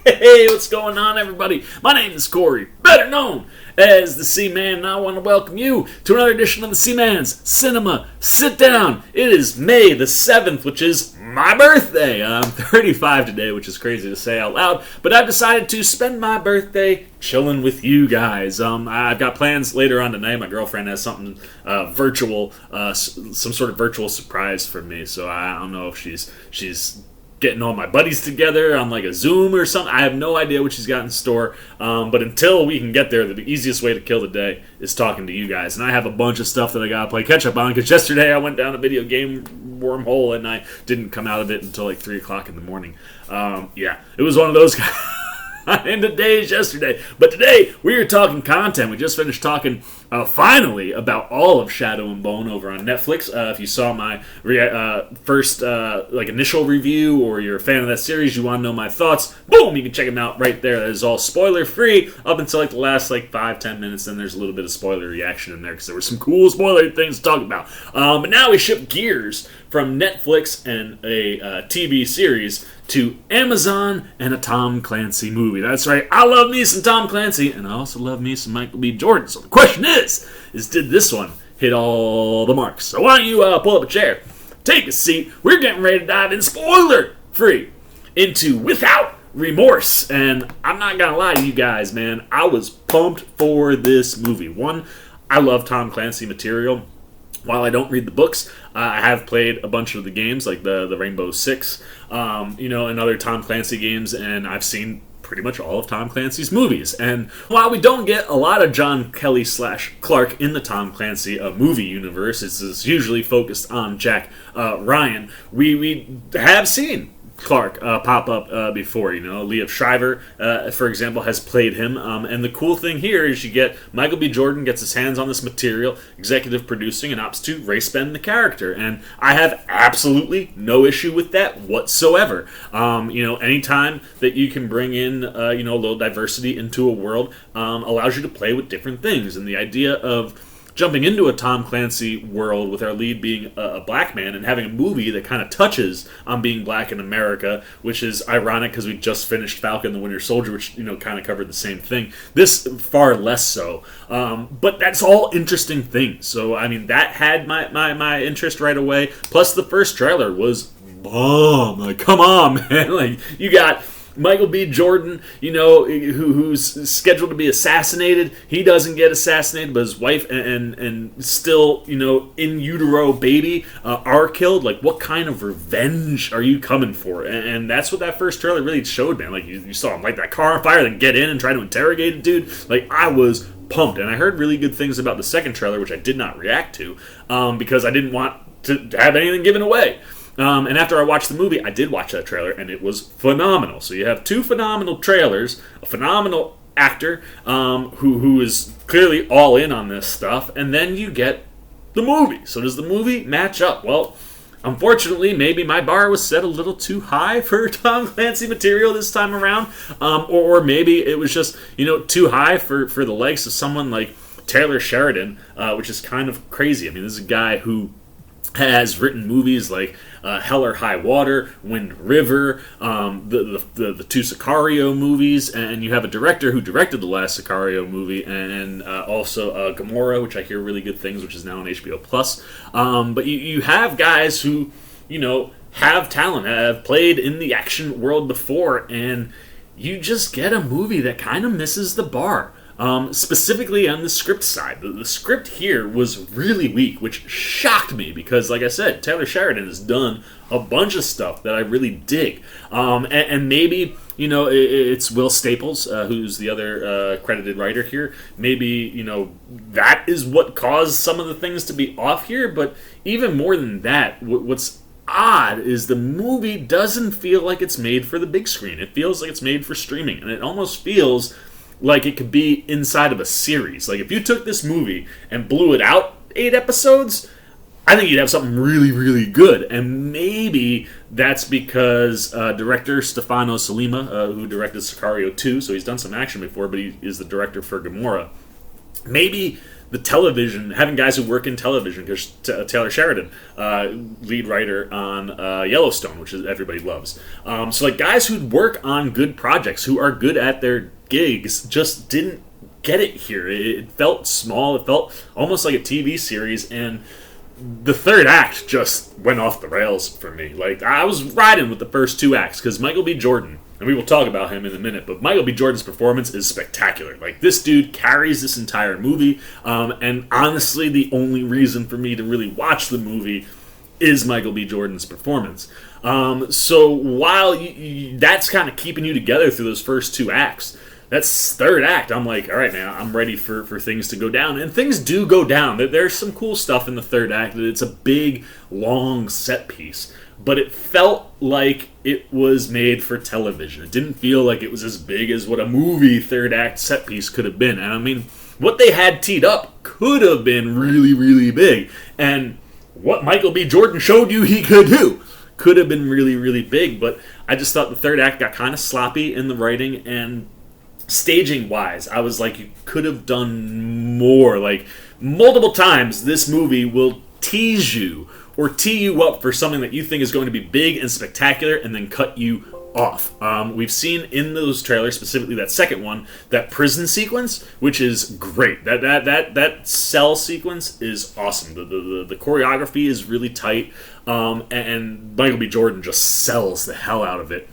Hey, what's going on, everybody? My name is Corey, better known as the C-Man, and I want to welcome you to another edition of the C-Man's Cinema Sitdown. It is May the 7th, which is my birthday. I'm 35 today, which is crazy to say out loud, but I've decided to spend my birthday chilling with you guys. I've got plans later on tonight. My girlfriend has something virtual, some sort of virtual surprise for me, so I don't know if she's getting all my buddies together on like a Zoom or something. I have no idea what she's got in store. But until we can get there, the easiest way to kill the day is talking to you guys. And I have a bunch of stuff that I gotta play catch up on because yesterday I went down a video game wormhole and I didn't come out of it until like 3 o'clock in the morning. Yeah, it was one of those in the days yesterday. But today we are talking content. We just finished talking finally about all of Shadow and Bone over on Netflix. If you saw my first initial review, or you're a fan of that series, you want to know my thoughts, boom, you can check them out right there. That is all spoiler free up until like the last 5-10 minutes. Then there's a little bit of spoiler reaction in there because there were some cool spoiler things to talk about. But now we shift gears from Netflix and a TV series to Amazon and a Tom Clancy movie. That's right, I love me some Tom Clancy, and I also love me some Michael B. Jordan. So the question is did this one hit all the marks? So why don't you pull up a chair, take a seat, we're getting ready to dive in spoiler-free into Without Remorse. And I'm not gonna lie to you guys, man, I was pumped for this movie. One, I love Tom Clancy material. While I don't read the books, I have played a bunch of the games, like the Rainbow Six, and other Tom Clancy games, and I've seen pretty much all of Tom Clancy's movies. And while we don't get a lot of John Kelly / Clark in the Tom Clancy movie universe, it's usually focused on Jack Ryan, we have seen Clark pop up before. Liev Schreiber, for example, has played him. And the cool thing here is you get Michael B. Jordan gets his hands on this material, executive producing, and opts to race-bend the character. And I have absolutely no issue with that whatsoever. Anytime that you can bring in, a little diversity into a world allows you to play with different things. And the idea of jumping into a Tom Clancy world with our lead being a black man and having a movie that kind of touches on being black in America, which is ironic because we just finished Falcon the Winter Soldier, which kind of covered the same thing. This far less so, but that's all interesting things. So I mean that had my interest right away. Plus the first trailer was bomb. Like, come on, man! Like, you got Michael B. Jordan, who's scheduled to be assassinated. He doesn't get assassinated, but his wife and still, in utero baby are killed. Like, what kind of revenge are you coming for? And that's what that first trailer really showed, man. Like, you saw him light that car on fire, then get in and try to interrogate a dude. Like, I was pumped. And I heard really good things about the second trailer, which I did not react to because I didn't want to have anything given away. And after I watched the movie, I did watch that trailer, and it was phenomenal. So you have two phenomenal trailers, a phenomenal actor who is clearly all in on this stuff, and then you get the movie. So does the movie match up? Well, unfortunately, maybe my bar was set a little too high for Tom Clancy material this time around, or maybe it was just too high for the likes of someone like Taylor Sheridan, which is kind of crazy. I mean, this is a guy who has written movies like Hell or High Water, Wind River, the two Sicario movies, and you have a director who directed the last Sicario movie, and also Gamora, which I hear really good things, which is now on HBO Plus. But you have guys who have talent, have played in the action world before, and you just get a movie that kind of misses the bar. Specifically on the script side. The script here was really weak, which shocked me because, like I said, Taylor Sheridan has done a bunch of stuff that I really dig. And maybe, it's Will Staples, who's the other credited writer here. Maybe, that is what caused some of the things to be off here. But even more than that, what's odd is the movie doesn't feel like it's made for the big screen. It feels like it's made for streaming. And it almost feels like it could be inside of a series. Like, if you took this movie and blew it out 8 episodes, I think you'd have something really, really good. And maybe that's because director Stefano Sollima, who directed Sicario 2, so he's done some action before, but he is the director for Gamora. Maybe the television, having guys who work in television, because Taylor Sheridan, lead writer on Yellowstone, which is everybody loves. So like guys who work on good projects, who are good at their gigs, just didn't get it here. It felt small. It felt almost like a TV series, and the third act just went off the rails for me. Like, I was riding with the first two acts, because Michael B. Jordan, and we will talk about him in a minute, but Michael B. Jordan's performance is spectacular. Like, this dude carries this entire movie, and honestly, the only reason for me to really watch the movie is Michael B. Jordan's performance. So while that's kind of keeping you together through those first two acts, that's third act, I'm like, all right, man, I'm ready for things to go down. And things do go down. There's some cool stuff in the third act. It's a big, long set piece. But it felt like it was made for television. It didn't feel like it was as big as what a movie third act set piece could have been. And I mean, what they had teed up could have been really, really big. And what Michael B. Jordan showed you he could do could have been really, really big. But I just thought the third act got kind of sloppy in the writing, and staging wise, I was like, you could have done more. Like, multiple times this movie will tease you or tee you up for something that you think is going to be big and spectacular, and then cut you off. We've seen in those trailers, specifically that second one, that prison sequence, which is great. That cell sequence is awesome. The choreography is really tight, and Michael B. Jordan just sells the hell out of it.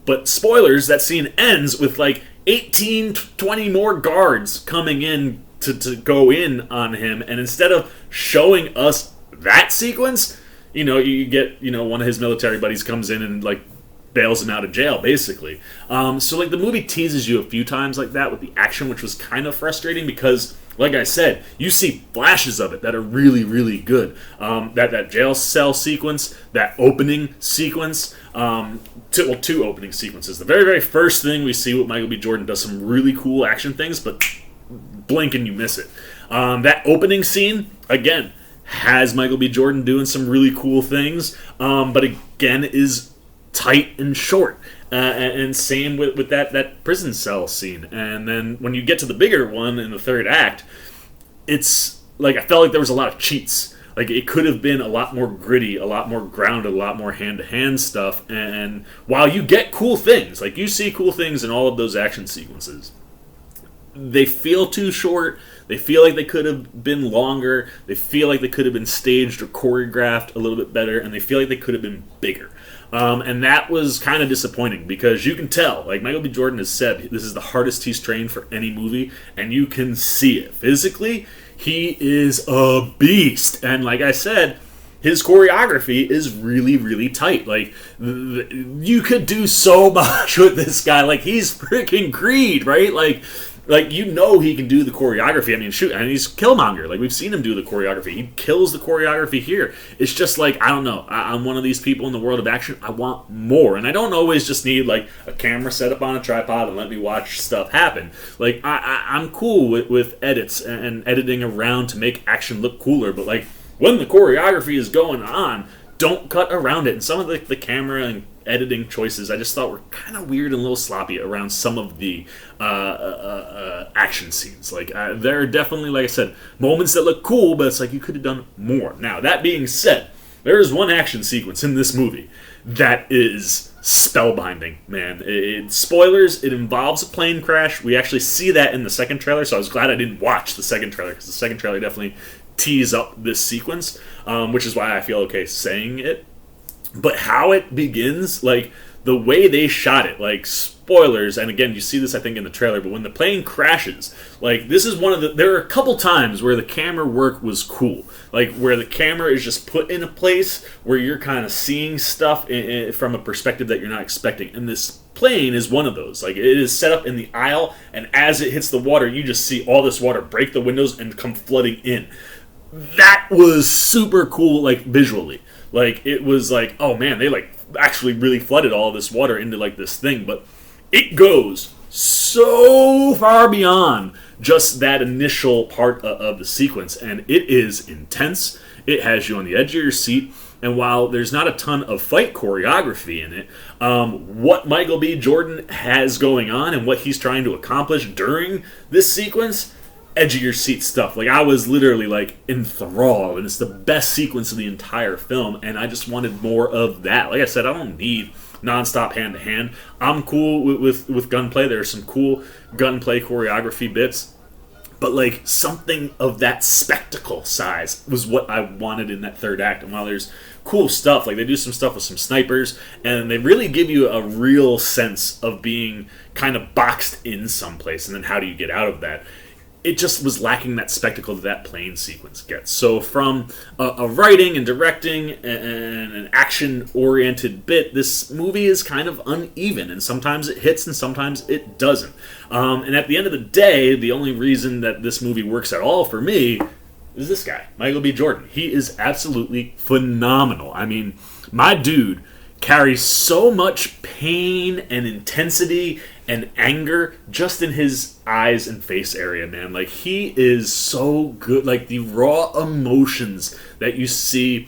But spoilers, that scene ends with like 18, 20 more guards coming in to go in on him, and instead of showing us that sequence, you get, one of his military buddies comes in and like bails him out of jail, basically. So like the movie teases you a few times like that with the action, which was kind of frustrating because, like I said, you see flashes of it that are really, really good. That jail cell sequence, that opening sequence, two opening sequences. The very, very first thing we see with Michael B. Jordan does some really cool action things, but blink and you miss it. That opening scene, again, has Michael B. Jordan doing some really cool things, but again is tight and short. And same with that prison cell scene. And then when you get to the bigger one in the third act, it's like I felt like there was a lot of cheats. Like, it could have been a lot more gritty, a lot more grounded, a lot more hand-to-hand stuff. And while you get cool things, like you see cool things in all of those action sequences, they feel too short. They feel like they could have been longer. They feel like they could have been staged or choreographed a little bit better. And they feel like they could have been bigger. And that was kind of disappointing because you can tell, like Michael B. Jordan has said, this is the hardest he's trained for any movie, and you can see it. Physically, he is a beast. And like I said, his choreography is really, really tight. Like, you could do so much with this guy. Like, he's freaking Creed, right? Like he can do the choreography. I mean, shoot, and he's Killmonger. Like, we've seen him do the choreography. He kills the choreography here. It's just like, I don't know. I'm one of these people in the world of action. I want more. And I don't always just need, like, a camera set up on a tripod and let me watch stuff happen. Like, I'm cool with edits and editing around to make action look cooler. But, like, when the choreography is going on, don't cut around it. And some of the camera and editing choices I just thought were kind of weird and a little sloppy around some of the action scenes. Like, there are definitely, like I said, moments that look cool, but it's like you could have done more. Now, that being said, there is one action sequence in this movie that is spellbinding, man. Spoilers, it involves a plane crash. We actually see that in the second trailer, so I was glad I didn't watch the second trailer, because the second trailer definitely tees up this sequence, which is why I feel okay saying it. But how it begins, like, the way they shot it, like, spoilers, and again, you see this, I think, in the trailer, but when the plane crashes, like, this is one of the, there are a couple times where the camera work was cool, like, where the camera is just put in a place where you're kind of seeing stuff from a perspective that you're not expecting, and this plane is one of those. Like, it is set up in the aisle, and as it hits the water, you just see all this water break the windows and come flooding in. That was super cool, like, visually. Like, it was like, oh man, they like actually really flooded all this water into like this thing, but it goes so far beyond just that initial part of the sequence, and it is intense. It has you on the edge of your seat, and while there's not a ton of fight choreography in it, what Michael B. Jordan has going on and what he's trying to accomplish during this sequence edge of your seat stuff. Like, I was literally like enthralled, and it's the best sequence of the entire film, and I just wanted more of that. Like I said, I don't need nonstop hand to hand. I'm cool with gunplay. There are some cool gunplay choreography bits, but like something of that spectacle size was what I wanted in that third act. And while there's cool stuff, like they do some stuff with some snipers, and they really give you a real sense of being kind of boxed in someplace, and then how do you get out of that. It just was lacking that spectacle that plane sequence gets. So from a writing and directing and an action-oriented bit, this movie is kind of uneven, and sometimes it hits and sometimes it doesn't. And at the end of the day, the only reason that this movie works at all for me is this guy, Michael B. Jordan. He is absolutely phenomenal. I mean, my dude carries so much pain and intensity and anger just in his eyes and face area, man. Like, he is so good. Like, the raw emotions that you see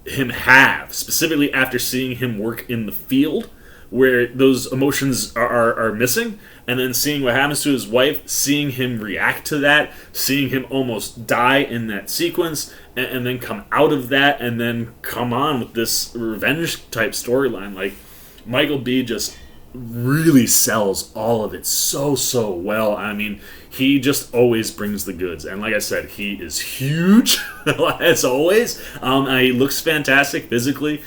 him have, specifically after seeing him work in the field, where those emotions are missing, and then seeing what happens to his wife, seeing him react to that, seeing him almost die in that sequence, and then come out of that, and then come on with this revenge type storyline. Like, Michael B. just really sells all of it so well. I mean, he just always brings the goods, and like I said, he is huge as always. He looks fantastic physically.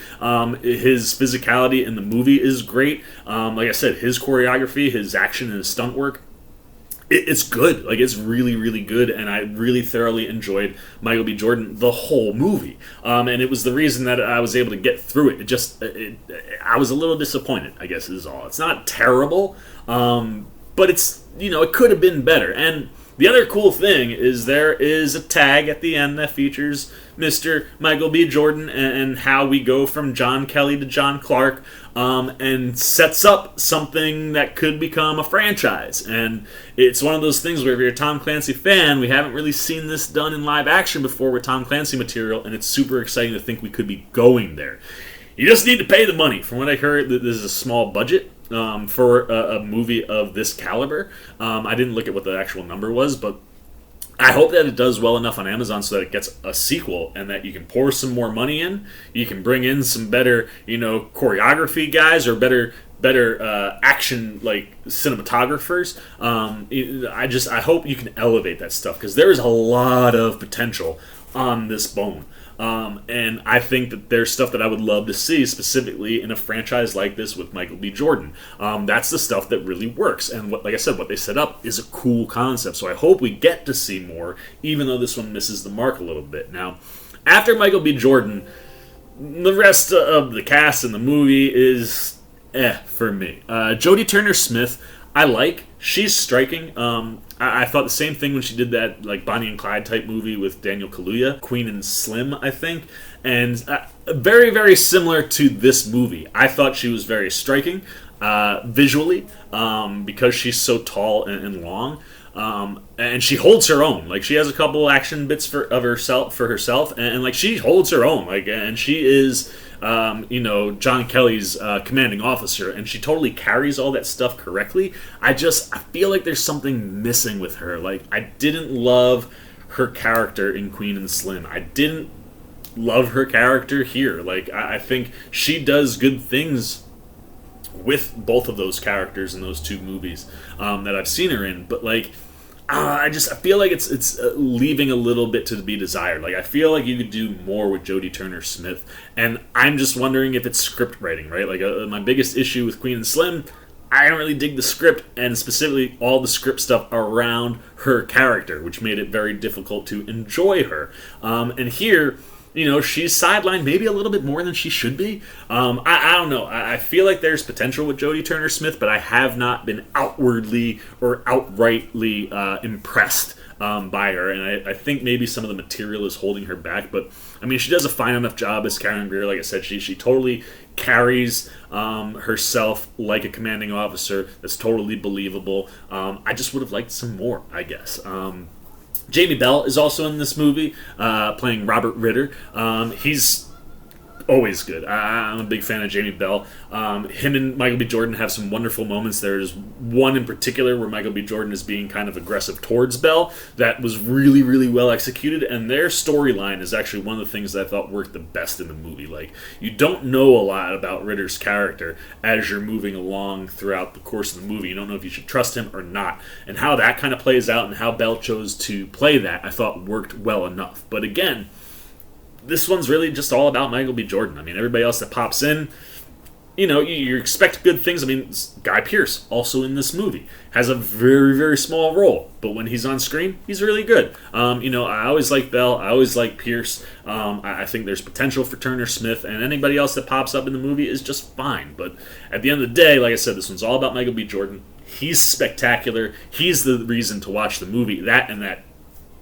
His physicality in the movie is great. Like I said, his choreography, his action, and his stunt work, it's good. Like, it's really good, and I really thoroughly enjoyed Michael B. Jordan the whole movie. And it was the reason that I was able to get through it. I was a little disappointed, I guess is all. It's not terrible, but it's, it could have been better. And the other cool thing is there is a tag at the end that features Mr. Michael B. Jordan and how we go from John Kelly to John Clark, and sets up something that could become a franchise. And it's one of those things where if you're a Tom Clancy fan, we haven't really seen this done in live action before with Tom Clancy material, and it's super exciting to think we could be going there. You just need to pay the money. From what I heard, this is a small budget for a movie of this caliber. I didn't look at what the actual number was, but I hope that it does well enough on Amazon so that it gets a sequel, and that you can pour some more money in. You can bring in some better, choreography guys, or better action like cinematographers. I hope you can elevate that stuff, because there is a lot of potential on this bone. And I think that there's stuff that I would love to see, specifically in a franchise like this with Michael B. Jordan. That's the stuff that really works. And like I said, what they set up is a cool concept. So I hope we get to see more, even though this one misses the mark a little bit. Now, after Michael B. Jordan, the rest of the cast in the movie is for me. Jodie Turner-Smith, I like. She's striking. I thought the same thing when she did that like Bonnie and Clyde type movie with Daniel Kaluuya, Queen and Slim, I think. And very, very similar to this movie. I thought she was very striking visually, because she's so tall and long. And she holds her own. Like, she has a couple action bits for herself, and like, she holds her own. Like, and she is John Kelly's commanding officer, and she totally carries all that stuff correctly. I feel like there's something missing with her. Like, I didn't love her character in Queen and Slim. I didn't love her character here. Like, I think she does good things with both of those characters in those two movies that I've seen her in, but like, I feel like it's leaving a little bit to be desired. Like, I feel like you could do more with Jodie Turner-Smith, and I'm just wondering if it's script writing, right? Like, my biggest issue with Queen and Slim, I don't really dig the script, and specifically all the script stuff around her character, which made it very difficult to enjoy her. And here, she's sidelined maybe a little bit more than she should be. I don't know. I feel like there's potential with Jodie Turner-Smith, but I have not been outwardly or outrightly impressed by her. And I think maybe some of the material is holding her back. But, I mean, she does a fine enough job as Karen Greer. Like I said, she totally carries herself like a commanding officer. That's totally believable. I just would have liked some more, I guess. Jamie Bell is also in this movie, playing Robert Ritter. He's always good. I'm a big fan of Jamie Bell. Him and Michael B. Jordan have some wonderful moments. There's one in particular where Michael B. Jordan is being kind of aggressive towards Bell that was really, really well executed, and their storyline is actually one of the things that I thought worked the best in the movie. Like, you don't know a lot about Ritter's character as you're moving along throughout the course of the movie. You don't know if you should trust him or not. And how that kind of plays out and how Bell chose to play that, I thought worked well enough. But again, this one's really just all about Michael B. Jordan. I mean, everybody else that pops in, you expect good things. I mean, Guy Pearce, also in this movie, has a very, very small role, but when he's on screen, he's really good. I always like Bell. I always like Pearce. I think there's potential for Turner Smith, and anybody else that pops up in the movie is just fine. But at the end of the day, like I said, this one's all about Michael B. Jordan. He's spectacular. He's the reason to watch the movie. That and that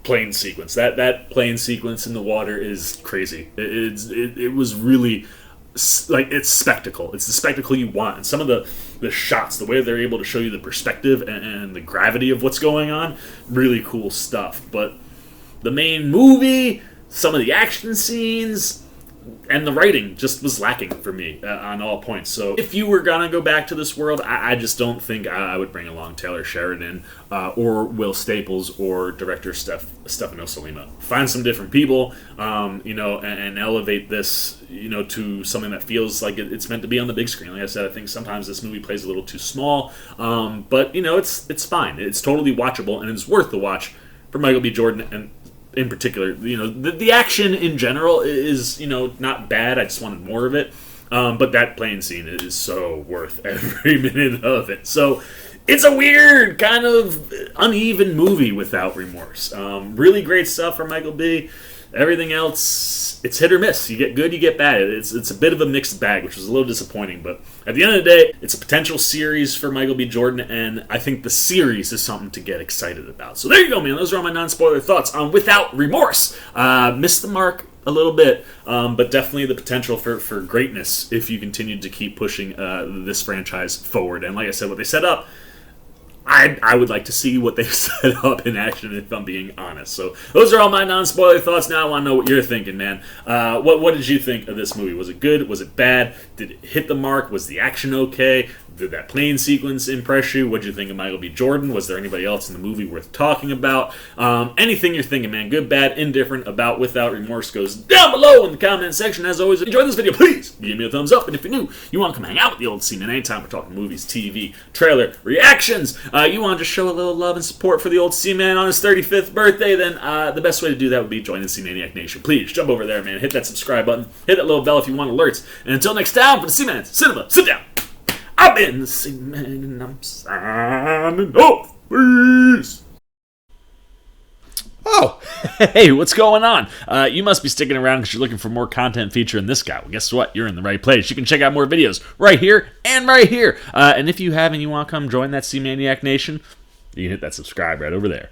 plane sequence. That plane sequence in the water is crazy. It was really it's spectacle. It's the spectacle you want. And some of the shots, the way they're able to show you the perspective and the gravity of what's going on, really cool stuff. But the main movie, some of the action scenes, and the writing just was lacking for me on all points. So if you were going to go back to this world, I just don't think I would bring along Taylor Sheridan or Will Staples or director Stefano Sollima. Find some different people, and elevate this, to something that feels like it's meant to be on the big screen. Like I said, I think sometimes this movie plays a little too small, but, it's fine. It's totally watchable, and it's worth the watch for Michael B. Jordan and in particular. The action in general is, not bad. I just wanted more of it. But that plane scene is so worth every minute of it. So it's a weird, kind of uneven movie without Remorse. Really great stuff from Michael B. Everything else, it's hit or miss. You get good, you get bad. It's a bit of a mixed bag, which was a little disappointing. But at the end of the day, it's a potential series for Michael B. Jordan, and I think the series is something to get excited about. So there you go, man. Those are all my non-spoiler thoughts on Without Remorse. Missed the mark a little bit, but definitely the potential for greatness if you continue to keep pushing this franchise forward. And like I said, what they set up, I would like to see what they set up in action, if I'm being honest. So those are all my non-spoiler thoughts. Now I want to know what you're thinking, man. What did you think of this movie? Was it good? Was it bad? Did it hit the mark? Was the action okay? Did that plane sequence impress you? What did you think of Michael B. Jordan? Was there anybody else in the movie worth talking about? Anything you're thinking, man, good, bad, indifferent about Without Remorse goes down below in the comment section. As always, if you enjoyed this video, please give me a thumbs up. And if you're new, you want to come hang out with the old C-Man anytime we're talking movies, TV, trailer, reactions, you want to just show a little love and support for the old C-Man on his 35th birthday, then the best way to do that would be join the C-Maniac Nation. Please jump over there, man. Hit that subscribe button. Hit that little bell if you want alerts. And until next time, for the C-Man's Cinema Sit Down. I've been the C-Man and I'm signing off. Peace. Oh, hey, what's going on? You must be sticking around because you're looking for more content featuring this guy. Well, guess what? You're in the right place. You can check out more videos right here and right here. And if you have and you want to come join that C-Maniac Nation, you can hit that subscribe right over there.